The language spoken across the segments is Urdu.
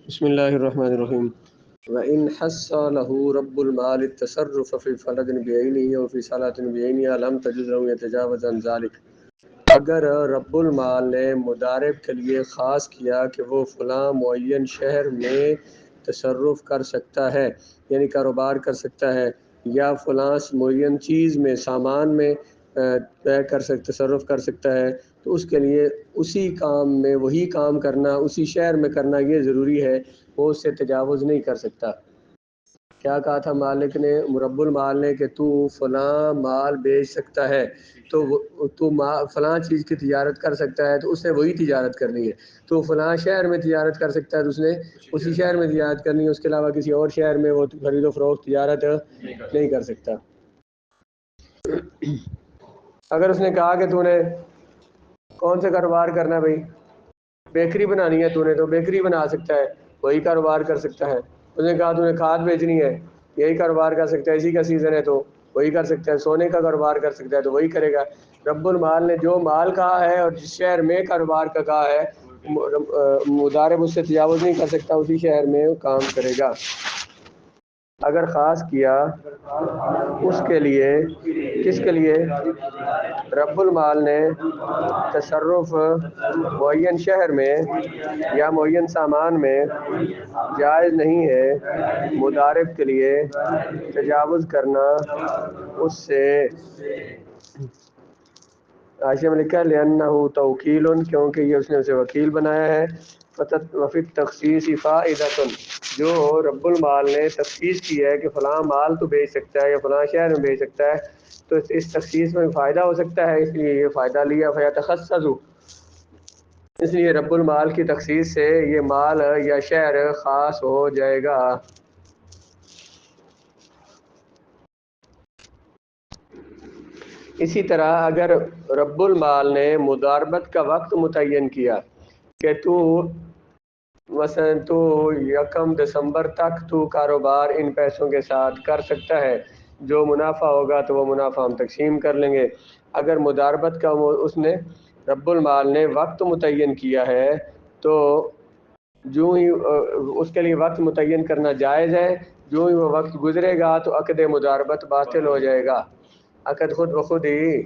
بسم اللہ الرحمن الرحیم وَإِنْ حَسَّ لَهُ رَبُّ الْمَالِ التَّصَرُّفَ فِي فَلَدٍ بِعَيْنِهِ أَوْ فِي صَلَاةٍ بِعَيْنِهَا لَمْ تَجُزْ لَهُ يَتَجَاوَزْ عَنْ ذَلِكَ۔ اگر رب المال نے مضارب کے لیے خاص کیا کہ وہ فلاں معین شہر میں تصرف کر سکتا ہے، یعنی کاروبار کر سکتا ہے، یا فلاں معین چیز میں سامان میں تصرف کر سکتا ہے، تو اس کے لیے اسی کام میں وہی کام کرنا، اسی شہر میں کرنا یہ ضروری ہے، وہ اس سے تجاوز نہیں کر سکتا۔ کیا کہا تھا مالک نے، رب المال نے، کہ تو فلاں مال بیچ سکتا ہے، تو فلاں چیز کی تجارت کر سکتا ہے، تو اس نے وہی تجارت کرنی ہے۔ تو فلاں شہر میں تجارت کر سکتا ہے تو اس نے اسی شہر میں تجارت کرنی ہے، اس کے علاوہ کسی اور شہر میں وہ خرید و فروخت تجارت نہیں کر سکتا۔ اگر اس نے کہا کہ تو نے کون سے کاروبار کرنا ہے، بھائی بیکری بنانی ہے تو نے، تو بیکری بنا سکتا ہے، وہی کاروبار کر سکتا ہے۔ اس نے کہا تو نے کھاد بیچنی ہے، یہی کاروبار کر سکتا ہے، اسی کا سیزن ہے تو وہی کر سکتا ہے۔ سونے کا کاروبار کر سکتا ہے تو وہی کرے گا۔ رب المال نے جو مال کہا ہے اور جس شہر میں کاروبار کا کہا ہے، مضارب اس سے تجاوز نہیں کر سکتا، اسی شہر میں کام کرے گا۔ اگر خاص کیا اس کے لیے، کس کے لیے؟ رب المال نے تصرف معین شہر میں یا معین سامان میں جائز نہیں ہے مضارب کے لیے تجاوز کرنا اس سے۔ عائشہ میں لکھا ہے لِأَنَّهُ تَوْکِیلٌ، کیونکہ یہ اس نے اسے وکیل بنایا ہے۔ وفی التخصیص فائدۃ، جو رب المال نے تخصیص کی ہے کہ فلاں مال تو بیچ سکتا ہے یا فلاں شہر میں بیچ سکتا ہے، تو اس تخصیص میں فائدہ ہو سکتا ہے، اس لیے یہ فائدہ لیا۔ فیتخصص، اس لیے رب المال کی تخصیص سے یہ مال یا شہر خاص ہو جائے گا۔ اسی طرح اگر رب المال نے مضاربت کا وقت متعین کیا کہ تو مثلا تو 1 دسمبر تک تو کاروبار ان پیسوں کے ساتھ کر سکتا ہے، جو منافع ہوگا تو وہ منافع ہم تقسیم کر لیں گے۔ اگر مضاربت کا اس نے رب المال نے وقت متعین کیا ہے تو جو ہی اس کے لیے وقت متعین کرنا جائز ہے، جو ہی وہ وقت گزرے گا تو عقد مضاربت باطل ہو جائے گا۔ عقد خود بخود ہی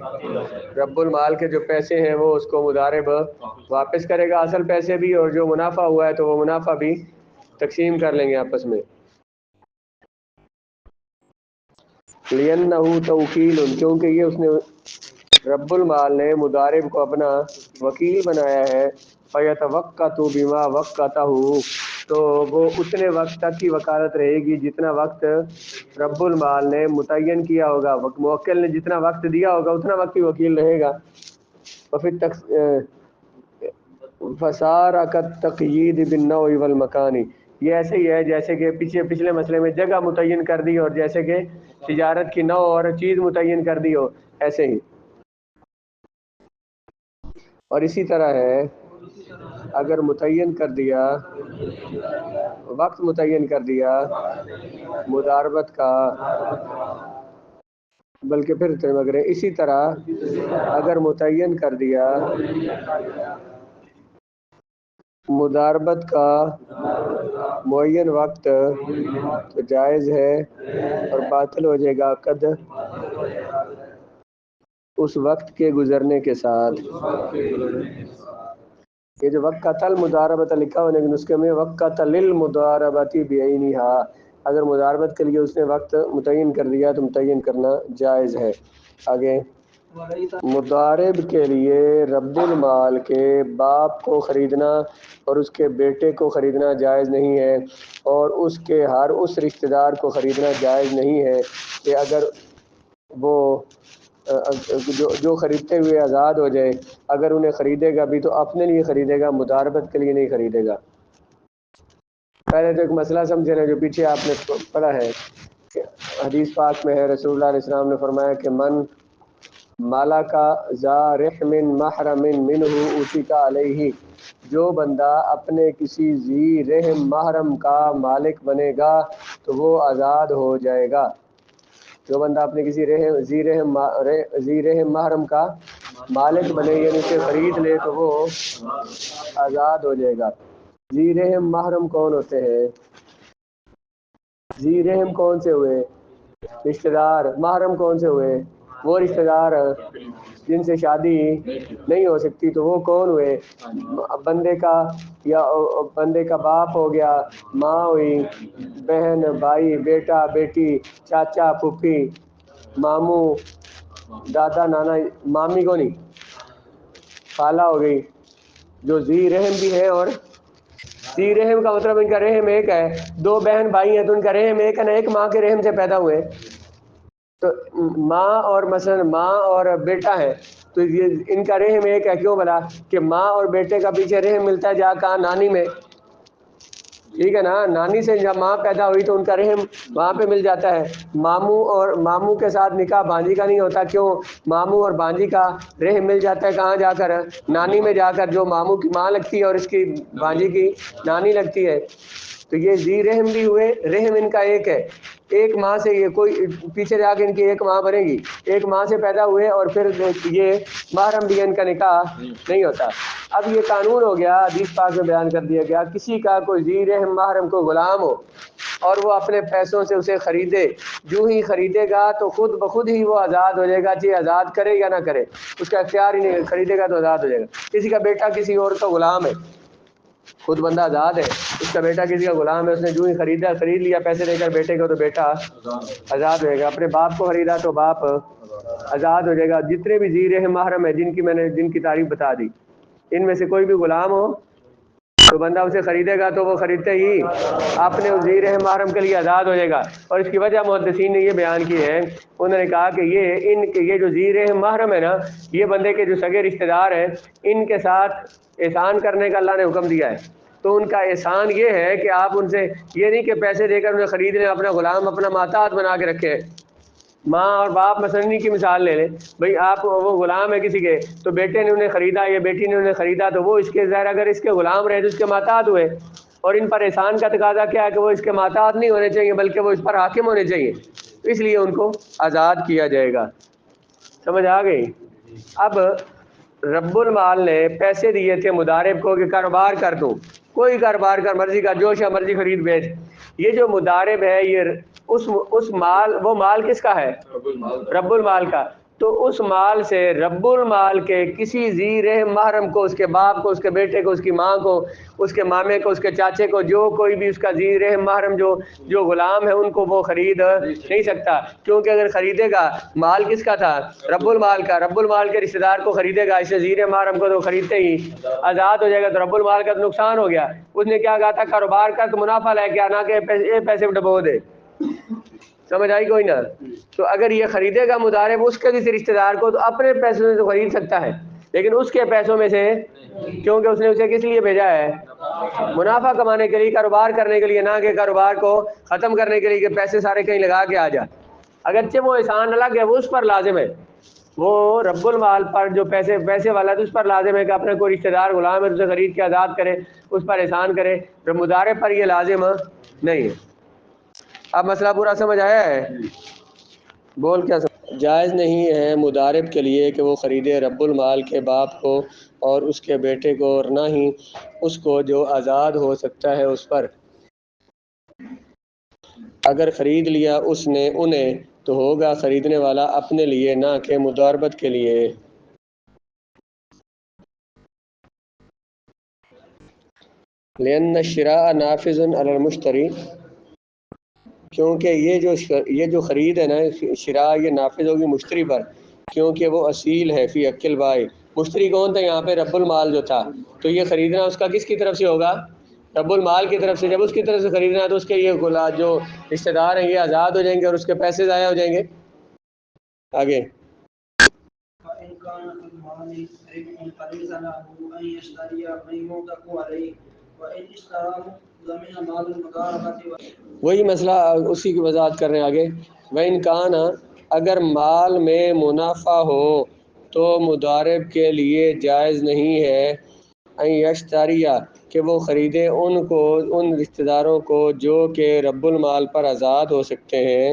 رب المال کے جو پیسے ہیں وہ اس کو مضارب واپس کرے گا، اصل پیسے بھی، اور جو منافع ہوا ہے تو وہ منافع بھی تقسیم کر لیں گے آپس میں۔ لِأَنَّهُ تَوْکِیلٌ، کیونکہ یہ اس نے رب المال نے مضارب کو اپنا وکیل بنایا ہے۔ فَيَتَوَقَّتُ بِمَا وَقَّتَهُ، تو وہ اتنے وقت تک کی وکالت رہے گی جتنا وقت رب المال نے متعین کیا ہوگا، موکل نے جتنا وقت دیا ہوگا اتنا وقت ہی وکیل رہے گا۔ فَصَارَ كَالتَّقْیِیدِ بِالنَّوْعِ وَالْمَکَانِ، یہ ایسے ہی ہے جیسے کہ پچھلے مسئلے میں جگہ متعین کر دی اور جیسے کہ تجارت کی نوع اور چیز متعین کر دی ہو، ایسے ہی۔ اور اسی طرح ہے اگر متعین کر دیا، وقت متعین کر دیا مضاربت کا، بلکہ پھر مگر اسی طرح اگر متعین کر دیا مضاربت کا معین وقت تو جائز ہے اور باطل ہو جائے گا عقد اس وقت کے گزرنے کے ساتھ۔ یہ جو وقت المضاربۃ لکھا ہونے کے نسخے میں وقت للمضاربۃ بعینھا، اگر مضاربت کے لیے اس نے وقت متعین کر دیا تو متعین کرنا جائز ہے۔ آگے، مضارب کے لیے رب المال کے باپ کو خریدنا اور اس کے بیٹے کو خریدنا جائز نہیں ہے، اور اس کے ہر اس رشتہ دار کو خریدنا جائز نہیں ہے کہ اگر وہ جو خریدتے ہوئے آزاد ہو جائے، اگر انہیں خریدے گا بھی تو اپنے لیے خریدے گا، مضاربت کے لیے نہیں خریدے گا۔ پہلے تو ایک مسئلہ سمجھے نا جو پیچھے آپ نے پڑھا ہے کہ حدیث پاک میں ہے، رسول اللہ علیہ السلام نے فرمایا کہ من مالا کا ذا رحم محرم منہ اوتیک علیہ، جو بندہ اپنے کسی ذی رحم محرم کا مالک بنے گا تو وہ آزاد ہو جائے گا۔ جو بندہ اپنے کسی ذی رحم محرم کا مالک بنے، یعنی اسے خرید لے تو وہ آزاد ہو جائے گا۔ ذی رحم محرم کون ہوتے ہیں؟ ذی رحم کون سے ہوئے؟ رشتہ دار۔ محرم کون سے ہوئے؟ وہ رشتہ دار جن سے شادی نہیں ہو سکتی، تو وہ کون ہوئے؟ بندے کا یا بندے کا باپ ہو گیا، ماں ہوئی، بہن، بھائی، بیٹا، بیٹی، چاچا، پھوپھی، ماموں، دادا، نانا، مامی کو نہیں، خالہ ہو گئی، جو ذی رحم بھی ہے۔ اور ذی رحم کا مطلب ان کا رحم ایک ہے، دو بہن بھائی ہیں تو ان کا رحم ایک ہے نا، ایک ماں کے رحم سے پیدا ہوئے۔ تو ماں اور مثلا ماں اور بیٹا ہے تو یہ ان کا رحم ایک ہے، کیوں بلا کہ ماں اور بیٹے کا پیچھے رحم ملتا ہے جہاں کہاں؟ نانی میں، ٹھیک ہے نا، نانی سے جب ماں پیدا ہوئی تو ان کا رحم وہاں پہ مل جاتا ہے۔ ماموں اور ماموں کے ساتھ نکاح بھانجی کا نہیں ہوتا، کیوں؟ ماموں اور بھانجی کا رحم مل جاتا ہے کہاں جا کر؟ نانی میں جا کر، جو ماموں کی ماں لگتی ہے اور اس کی بھانجی کی نانی لگتی ہے۔ تو یہ ذی رحم بھی ہوئے، رحم ان کا ایک ہے، ایک ماں سے، یہ کوئی پیچھے جا کے ان کی ایک ماں بنے گی، ایک ماں سے پیدا ہوئے، اور پھر یہ محرم بھی ان کا نکاح نہیں ہوتا۔ اب یہ قانون ہو گیا، حدیث پاک میں بیان کر دیا گیا، کسی کا کوئی ذی رحم محرم کو غلام ہو اور وہ اپنے پیسوں سے اسے خریدے، جو ہی خریدے گا تو خود بخود ہی وہ آزاد ہو جائے گا، چاہے آزاد کرے یا نہ کرے، اس کا اختیار ہی نہیں، خریدے گا تو آزاد ہو جائے گا۔ کسی کا بیٹا کسی اور کا غلام ہے، خود بندہ آزاد ہے، اس کا بیٹا کسی کا غلام ہے، اس نے جو ہی خرید لیا پیسے دے کر بیٹے کو، تو بیٹا آزاد ہو جائے گا۔ اپنے باپ کو خریدا تو باپ آزاد ہو جائے گا۔ جتنے بھی ذی رحم محرم ہے جن کی تعریف بتا دی، ان میں سے کوئی بھی غلام ہو تو بندہ اسے خریدے گا تو وہ خریدتے ہی اپنے ذی رحم محرم کے لیے آزاد ہو جائے گا۔ اور اس کی وجہ محدثین نے یہ بیان کی ہے، انہوں نے کہا کہ یہ جو ذی رحم محرم ہے نا، یہ بندے کے جو سگے رشتہ دار ہیں، ان کے ساتھ احسان کرنے کا اللہ نے حکم دیا ہے۔ تو ان کا احسان یہ ہے کہ آپ ان سے یہ نہیں کہ پیسے دے کر انہیں خرید لیں، اپنا غلام اپنا محتاط بنا کے رکھے۔ ماں اور باپ مثلاً کی مثال لے لیں، بھئی آپ وہ غلام ہے کسی کے، تو بیٹے نے انہیں خریدا یا بیٹی نے انہیں خریدا، تو وہ اس کے ظاہر اگر اس کے غلام رہے تو اس کے محتاط ہوئے، اور ان پر احسان کا تقاضا کیا ہے کہ وہ اس کے محتاط نہیں ہونے چاہیے بلکہ وہ اس پر حاکم ہونے چاہیے، اس لیے ان کو آزاد کیا جائے گا۔ سمجھ آ گئی؟ اب رب المال نے پیسے دیے تھے مضارب کو کہ کاروبار کر دو، کوئی کاروبار کر، مرضی کا جو شاہ مرضی خرید بیچ۔ یہ جو مضارب ہے، یہ اس مال، وہ مال کس کا ہے؟ رب المال کا۔ تو اس مال سے رب المال کے کسی ذی رحم محرم کو، اس کے باپ کو، اس کے بیٹے کو، اس کی ماں کو، اس کے مامے کو، اس کے چاچے کو، جو کوئی بھی اس کا ذی رحم محرم جو غلام ہے، ان کو وہ خرید نہیں سکتا، کیونکہ اگر خریدے گا، مال کس کا تھا؟ رب المال کا، رب المال کے رشتہ دار کو خریدے گا، اسے ذی رحم محرم کو تو خریدتے ہی آزاد ہو جائے گا، تو رب المال کا تو نقصان ہو گیا۔ اس نے کیا کہا تھا؟ کاروبار کا تو منافع لے کے آنا کہ پیسے ڈبو دے۔ سمجھ آئی کوئی نہ؟ تو اگر یہ خریدے گا مضارب اس کے کسی رشتہ دار کو، تو اپنے پیسوں سے تو خرید سکتا ہے، لیکن اس کے پیسوں میں سے، کیونکہ اس نے اسے کس لیے بھیجا ہے؟ منافع کمانے کے لیے، کاروبار کرنے کے لیے، نہ کہ کاروبار کو ختم کرنے کے لیے کہ پیسے سارے کہیں لگا کے آ جا۔ اگرچہ وہ احسان الگ ہے، وہ اس پر لازم ہے، وہ رب المال پر جو پیسے والا ہے تو اس پر لازم ہے کہ اپنے کوئی رشتہ دار غلام ہے اسے خرید کے آزاد کرے، اس پر احسان کرے، مضارب پر یہ لازم نہیں ہے۔ اب مسئلہ پورا سمجھ آیا ہے؟ بول کیا سمجھ؟ جائز نہیں ہے مضارب کے لیے کہ وہ خریدے رب المال کے باپ کو اور اس کے بیٹے کو، اور نہ ہی اس کو جو آزاد ہو سکتا ہے اس پر۔ اگر خرید لیا اس نے انہیں تو ہوگا خریدنے والا اپنے لیے، نہ کہ مضاربت کے لیے۔ لأن الشراء نافذ علی المشتری، کیونکہ یہ جو خرید ہے نا، شراء یہ نافذ ہوگی مشتری پر، کیونکہ وہ اصیل ہے فی حق البائع۔ مشتری کون تھا یہاں پہ؟ رب المال جو تھا، تو یہ خریدنا اس کا کس کی طرف سے ہوگا؟ رب المال کی طرف سے۔ جب اس کی طرف سے خریدنا ہے تو اس کے یہ جو رشتہ دار ہیں یہ آزاد ہو جائیں گے اور اس کے پیسے ضائع ہو جائیں گے۔ آگے وہی مسئلہ اسی کی وضاحت کر رہے ہیں آگے۔ وَإِنْ كَانَ، اگر مال میں منافع ہو تو مضارب کے لیے جائز نہیں ہے ان یشتریہ کہ وہ خریدے ان رشتہ داروں کو جو کہ رب المال پر آزاد ہو سکتے ہیں۔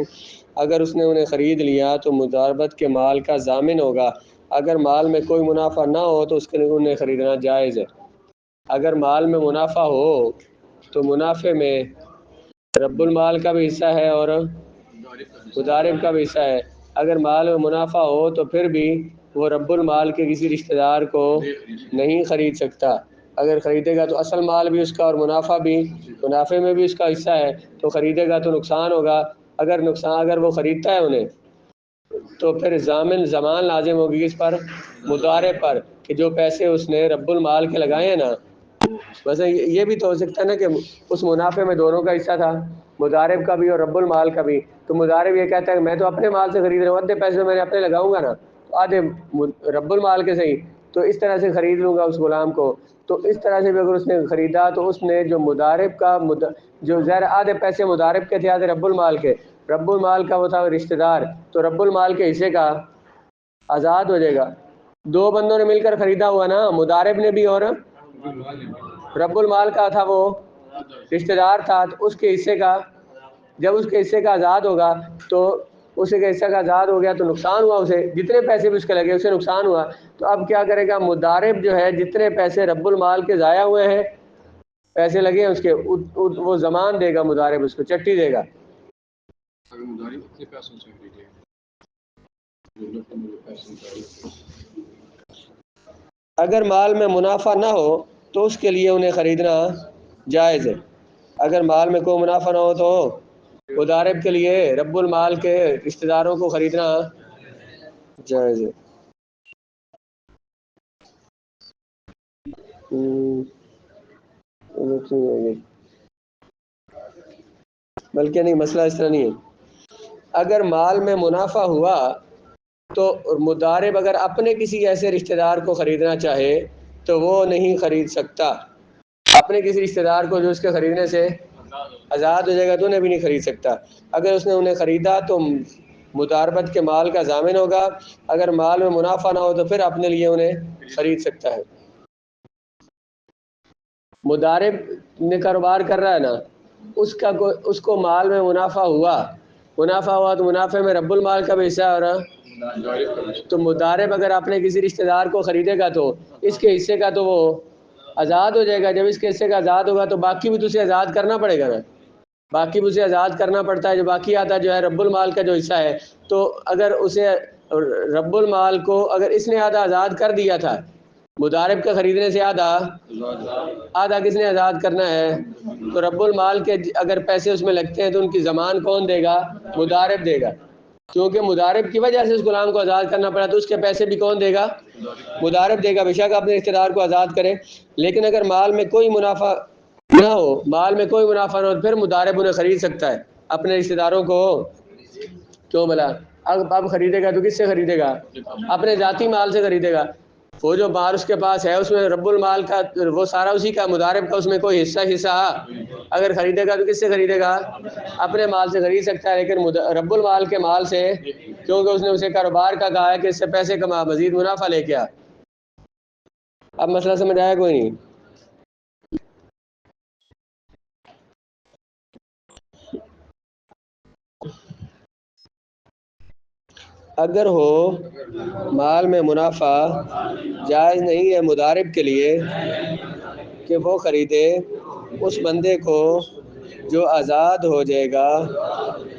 اگر اس نے انہیں خرید لیا تو مضاربت کے مال کا ضامن ہوگا، اگر مال میں کوئی منافع نہ ہو تو اس کے انہیں خریدنا جائز ہے۔ اگر مال میں منافع ہو تو منافع میں رب المال کا بھی حصہ ہے اور مضارب کا بھی حصہ ہے۔ اگر مال میں منافع ہو تو پھر بھی وہ رب المال کے کسی رشتہ دار کو نہیں خرید سکتا۔ اگر خریدے گا تو اصل مال بھی اس کا اور منافع بھی، منافع میں بھی اس کا حصہ ہے، تو خریدے گا تو نقصان ہوگا۔ اگر وہ خریدتا ہے انہیں تو پھر زمان لازم ہوگی اس پر، مضارب پر، کہ جو پیسے اس نے رب المال کے لگائے ہیں نا، ویسے یہ بھی تو ہو سکتا ہے نا کہ اس منافع میں دونوں کا حصہ تھا، مضارب کا بھی اور رب المال کا بھی، تو مضارب یہ کہتا ہے کہ میں تو اپنے مال سے خرید رہا ہوں، آدھے پیسے میں نے اپنے لگاؤں گا نا، تو آدھے رب المال کے صحیح، تو اس طرح سے خرید لوں گا اس غلام کو۔ تو اس طرح سے بھی اگر اس نے خریدا تو اس نے جو مضارب کا جو ظاہر آدھے پیسے مضارب کے تھے، آدھے رب المال کے، رب المال کا وہ تھا رشتہ دار، تو رب المال کے حصے کا آزاد ہو جائے گا۔ دو بندوں نے مل کر خریدا ہوا نا، مضارب نے بھی اور رب المال کا تھا، وہ رشتہ دار تھا، تو اس کے حصے کا، جب اس کے حصے کا آزاد ہوگا تو اس کے حصہ کا آزاد ہو گیا تو نقصان ہوا، اسے جتنے پیسے بھی اس کے لگے اسے نقصان ہوا۔ تو اب کیا کرے گا مضارب جو ہے، جتنے پیسے رب المال کے ضائع ہوئے ہیں، پیسے لگے ہیں اس کے، وہ زمان دے گا، مضارب اس کو چٹی دے گا۔ اگر مال میں منافع نہ ہو تو اس کے لیے انہیں خریدنا جائز ہے۔ اگر مال میں کوئی منافع نہ ہو تو مضارب کے لیے رب المال کے رشتہ داروں کو خریدنا جائز ہے۔ بلکہ نہیں، مسئلہ اس طرح نہیں ہے۔ اگر مال میں منافع ہوا تو مضارب اگر اپنے کسی ایسے رشتہ دار کو خریدنا چاہے تو وہ نہیں خرید سکتا، اپنے کسی رشتہ دار کو جو اس کے خریدنے سے آزاد ہو جائے گا تو انہیں بھی نہیں خرید سکتا۔ اگر اس نے انہیں خریدا تو مضاربت کے مال کا ضامن ہوگا، اگر مال میں منافع نہ ہو تو پھر اپنے لیے انہیں خرید سکتا ہے۔ مضارب نے کاروبار کر رہا ہے نا، اس کو مال میں منافع ہوا تو منافع میں رب المال کا بھی حصہ ہو رہا، تو مضارب اگر اپنے کسی رشتہ دار کو خریدے گا تو اس کے حصے کا تو وہ آزاد ہو جائے گا۔ جب اس کے حصے کا آزاد ہوگا تو باقی بھی تو اسے آزاد کرنا پڑے گا نا، باقی بھی اسے آزاد کرنا پڑتا ہے، جو باقی آتا جو ہے رب المال کا جو حصہ ہے۔ تو اگر اسے رب المال کو اگر اس نے آدھا آزاد کر دیا تھا، مضارب کے خریدنے سے آدھا کس نے آزاد کرنا ہے، تو رب المال کے اگر پیسے اس میں لگتے ہیں تو ان کی ضمان کون دے گا، مضارب دے گا، کیونکہ مضارب کی وجہ سے اس غلام کو آزاد کرنا پڑا، تو اس کے پیسے بھی کون دے گا، مضارب دے گا، بے شک اپنے رشتہ دار کو آزاد کرے۔ لیکن اگر مال میں کوئی منافع نہ ہو، مال میں کوئی منافع نہ ہو، پھر مضارب انہیں خرید سکتا ہے اپنے رشتہ داروں کو۔ کیوں بلا اب خریدے گا تو کس سے خریدے گا، اپنے ذاتی مال سے خریدے گا۔ وہ جو مال اس کے پاس ہے اس میں رب المال کا وہ سارا اسی کا، مضارب کا اس میں کوئی حصہ اگر خریدے گا تو کس سے خریدے گا، اپنے مال سے خرید سکتا ہے، لیکن رب المال کے مال سے، کیونکہ اس نے اسے کاروبار کا کہا ہے کہ اس سے پیسے کما، مزید منافع لے کے آ۔ اب مسئلہ سمجھ آیا کوئی نہیں؟ اگر ہو مال میں منافع، جائز نہیں ہے مضارب کے لیے کہ وہ خریدے اس بندے کو جو آزاد ہو جائے گا،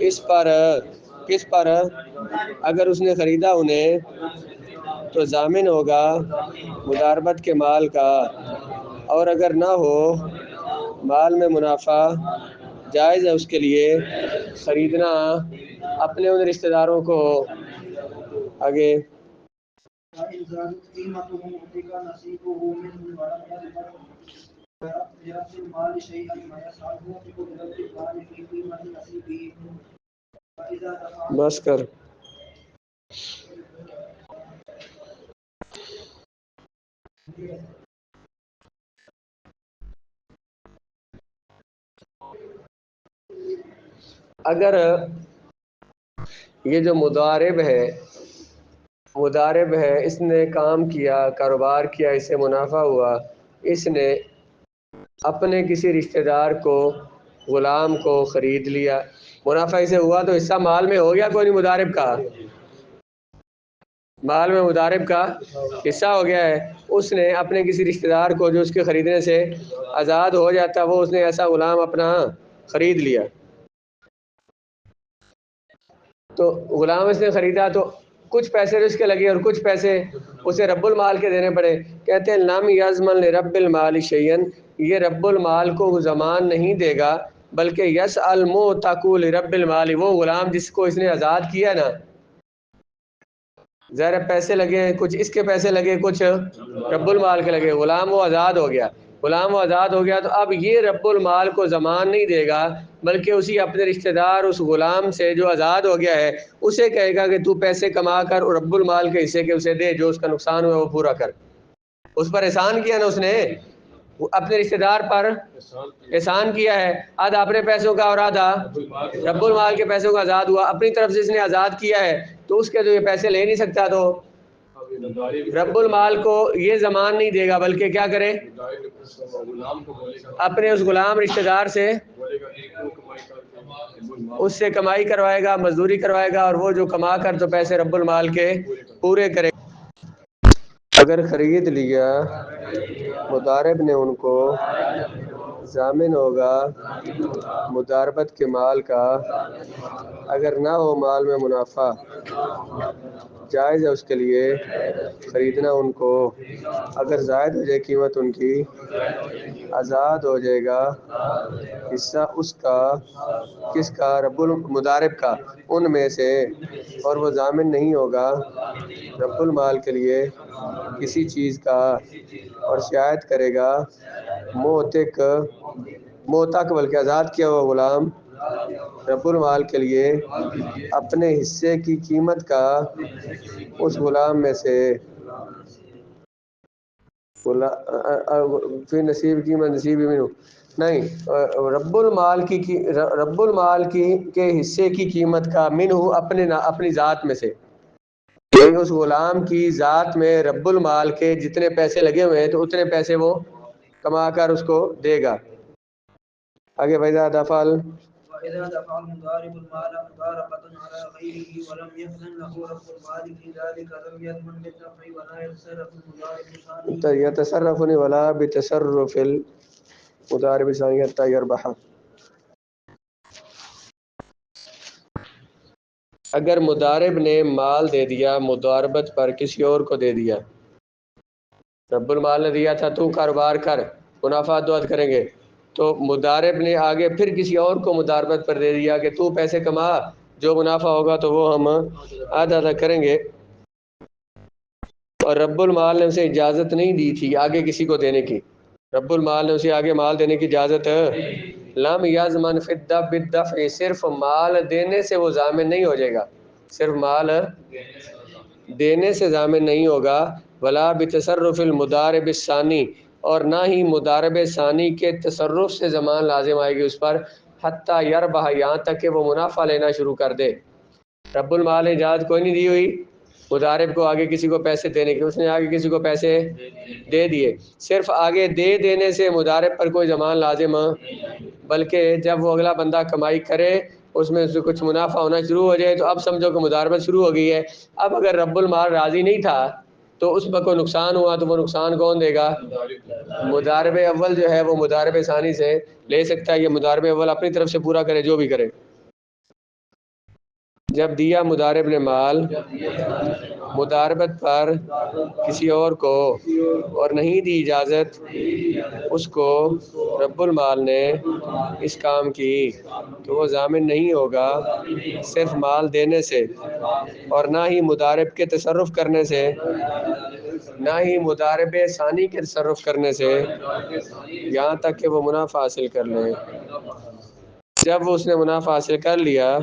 کس پر اگر اس نے خریدا انہیں تو ضامن ہوگا مضاربت کے مال کا، اور اگر نہ ہو مال میں منافع، جائز ہے اس کے لیے خریدنا اپنے ان رشتہ داروں کو۔ آگے بس کر۔ اگر یہ جو مضارب ہے اس نے کام کیا، کاروبار کیا، اس سے منافع ہوا، اس نے اپنے کسی رشتہ دار کو، غلام کو خرید لیا، منافع اسے ہوا تو حصہ مال میں ہو گیا کوئی نہیں مضارب کا، مال میں مضارب کا حصہ ہو گیا ہے، اس نے اپنے کسی رشتہ دار کو جو اس کے خریدنے سے آزاد ہو جاتا، وہ اس نے ایسا غلام اپنا خرید لیا، تو غلام اس نے خریدا تو کچھ پیسے اس کے لگے اور کچھ پیسے اسے رب المال کے دینے پڑے. کہتے ہیں لم یضمن لرب المال شیئا، یہ رب المال کو وہ ضمان نہیں دے گا، بلکہ یس المعتق لرب المال، وہ غلام جس کو اس نے آزاد کیا نا، ظاہر پیسے لگے ہیں، کچھ اس کے پیسے لگے، کچھ رب المال کے لگے، غلام وہ آزاد ہو گیا. غلام وہ آزاد ہو گیا تو اب یہ رب المال کو ضمان نہیں دے گا، بلکہ اسی اپنے رشتہ دار اس غلام سے جو آزاد ہو گیا ہے اسے کہے گا کہ تو پیسے کما کر اور رب المال کے حصے کے اسے دے، جو اس کا نقصان ہوا وہ پورا کر. اس پر احسان کیا نا اس نے، اپنے رشتہ دار پر احسان کیا ہے، آدھا اپنے پیسوں کا اور آدھا رب المال کے پیسوں کا آزاد ہوا، اپنی طرف سے اس نے آزاد کیا ہے تو اس کے جو یہ پیسے لے نہیں سکتا، تو رب المال کو یہ ضمان نہیں دے گا، بلکہ کیا کرے، اپنے اس غلام رشتہ دار سے اس سے کمائی کروائے گا، مزدوری کروائے گا، اور وہ جو کما کر تو پیسے رب المال کے پورے کرے. اگر خرید لیا مضارب نے ان کو، ضامن ہوگا مضاربت کے مال کا، اگر نہ ہو مال میں منافع، جائز ہے اس کے لیے خریدنا ان کو، اگر زائد ہو جائے قیمت ان کی، آزاد ہو جائے گا حصہ اس کا، کس کا، رب المضارب کا، ان میں سے، اور وہ ضامن نہیں ہوگا رب المال کے لیے کسی چیز کا، اور شکایت کرے گا موتق بلکہ آزاد کیا ہوا غلام رب المال کے لیے اپنے حصے کی قیمت کا اس غلام میں سے، پھر نصیب قیمت نصیب منہ نہیں، رب المال کی کے حصے کی قیمت کا، منہ اپنی ذات میں سے، اس غلام کی ذات میں رب المال کے جتنے پیسے لگے ہوئے ہیں تو اتنے پیسے وہ کما کر اس کو دے گا. آگے وَإِذَا دَفَعَ المضارب المال مضاربة على غيره ولم يأذن له رب المال في ذلك لم يضمن بالدفع ولا يتصرف المضارب ثاني يتصرفني ولا بتصرف المضارب ثاني حتى يربح. اگر مضارب نے مال دے دیا مضاربت پر کسی اور کو دے دیا، رب المال نے دیا تھا تو کاروبار کر، منافع دو کریں گے، تو مضارب نے آگے پھر کسی اور کو مضاربت پر دے دیا کہ تو پیسے کما، جو منافع ہوگا تو وہ ہم آدھا آدھا کریں گے، اور رب المال نے اسے اجازت نہیں دی تھی آگے کسی کو دینے کی، رب المال نے اسے آگے مال دینے کی اجازت، لم یضمن فی بالدفع، صرف مال دینے سے وہ ضامن نہیں ہو جائے گا، صرف مال دینے سے ضامن نہیں ہوگا، ولا بتصرف المضارب الثانی، اور نہ ہی مضارب ثانی کے تصرف سے ضمان لازم آئے گی اس پر، حتیٰ یربح، یہاں تک کہ وہ منافع لینا شروع کر دے. رب المال نے اجازت کوئی نہیں دی ہوئی مضارب کو آگے کسی کو پیسے دینے کی، اس نے آگے کسی کو پیسے دے دیے، صرف آگے دے دینے سے مضارب پر کوئی ضمان لازم، بلکہ جب وہ اگلا بندہ کمائی کرے اس میں سے کچھ منافع ہونا شروع ہو جائے تو اب سمجھو کہ مضاربت شروع ہو گئی ہے. اب اگر رب المال راضی نہیں تھا تو اس میں کوئی نقصان ہوا تو وہ نقصان کون دے گا؟ مضارب اول جو ہے وہ مضارب ثانی سے لے سکتا ہے، یہ مضارب اول اپنی طرف سے پورا کرے جو بھی کرے. جب دیا مضارب نے مال مضاربت پر کسی اور کو اور نہیں دی اجازت اس کو رب المال نے اس کام کی تو وہ ضامن نہیں ہوگا صرف مال دینے سے، اور نہ ہی مضارب کے تصرف کرنے سے، نہ ہی مضارب ثانی کے تصرف کرنے سے، یہاں تک کہ وہ منافع حاصل کر لے. جب اس نے منافع حاصل کر لیا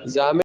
ضامن